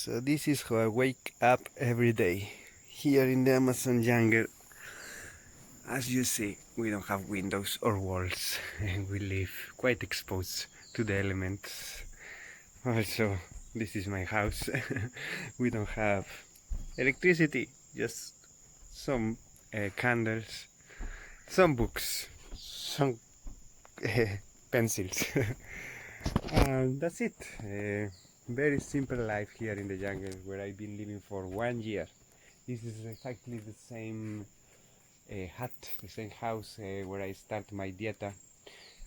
So this is how I wake up every day here in the Amazon jungle. As you see, we don't have windows or walls and we live quite exposed to the elements. Also, this is my house. We don't have electricity, just some candles, some books, some pencils. And that's it. Very simple life here in the jungle where I've been living for 1 year. This is exactly the same hut, the same house where I started my dieta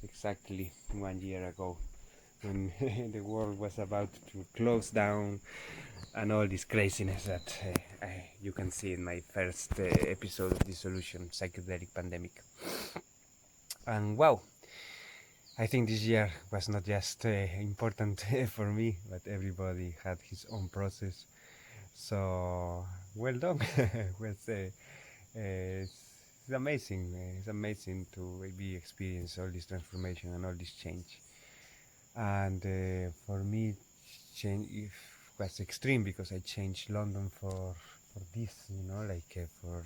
exactly 1 year ago, when the world was about to close down and all this craziness that you can see in my first episode of Dissolution, psychedelic pandemic. And wow, I think this year was not just important for me, but everybody had his own process. So well done. It's amazing. It's amazing to maybe experience all this transformation and all this change. And for me, change was extreme because I changed London for this. For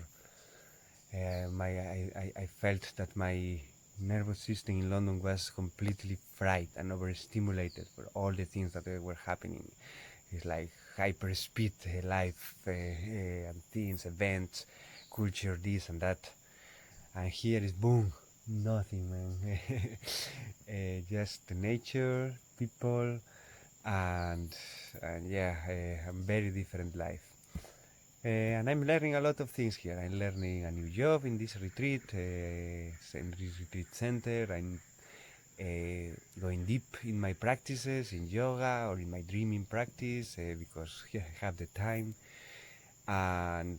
I felt that my nervous system in London was completely fried and overstimulated for all the things that were happening. It's like hyper speed life and things, events, culture, this and that. And here is boom, nothing, man. Just nature, people, and yeah, a very different life. And I'm learning a lot of things here. I'm learning a new job in this retreat, in this retreat center. I'm going deep in my practices in yoga or in my dreaming practice because I have the time. And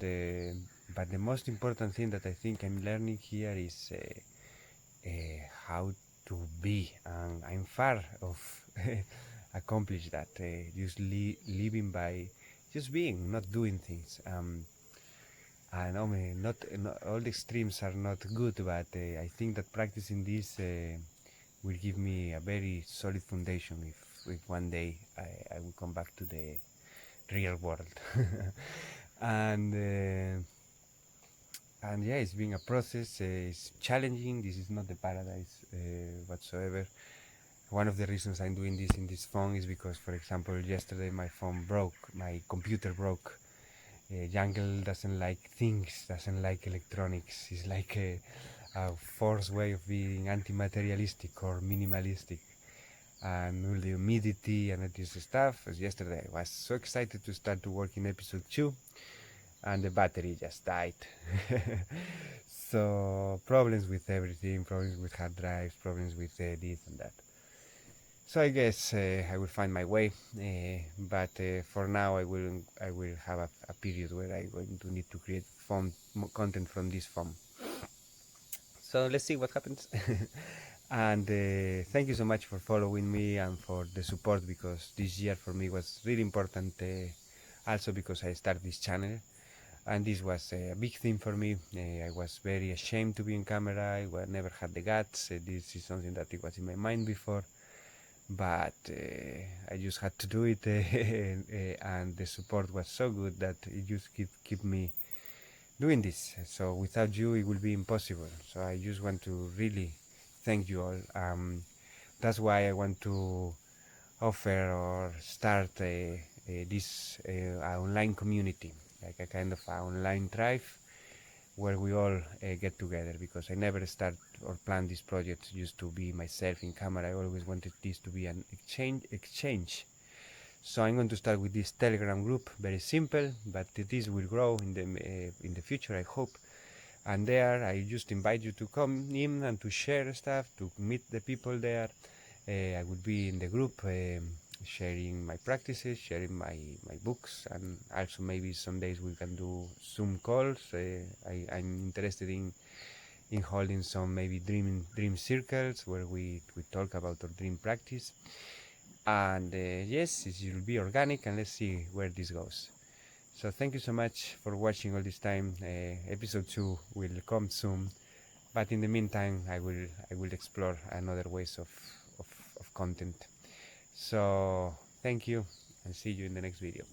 but the most important thing that I think I'm learning here is how to be, and I'm far of accomplish that. Just living by just being, not doing things. I know not all the extremes are not good, but I think that practicing this will give me a very solid foundation if one day I will come back to the real world. and yeah, it's been a process. It's challenging. This is not the paradise whatsoever. One of the reasons I'm doing this in this phone is because, for example, yesterday my phone broke, my computer broke. Jungle doesn't like things, doesn't like electronics. It's like a forced way of being anti-materialistic or minimalistic. And all the humidity and all this stuff. As yesterday I was so excited to start to work in episode 2 and the battery just died. So problems with everything, problems with hard drives, problems with this and that. So I guess I will find my way, but for now I will have a period where I'm going to need to create content from this phone. So let's see what happens. And thank you so much for following me and for the support, because this year for me was really important, also because I started this channel and this was a big thing for me. I was very ashamed to be on camera. I never had the guts. This is something that it was in my mind before, but I just had to do it. And the support was so good that it just keep me doing this. So without you it would be impossible. So I just want to really thank you all. That's why I want to offer or start this online community, like a kind of online tribe where we all get together, because I never start or plan this project just to be myself in camera. I always wanted this to be an exchange. So I'm going to start with this Telegram group, very simple, but this will grow in the future, I hope. And there I just invite you to come in and to share stuff, to meet the people there. I will be in the group sharing my practices, sharing my books, and also maybe some days we can do Zoom calls. I'm interested in holding some maybe dream circles where we talk about our dream practice. And yes, it will be organic, and let's see where this goes. So thank you so much for watching all this time. Episode 2 will come soon, but in the meantime I will explore another ways of content. So thank you, and see you in the next video.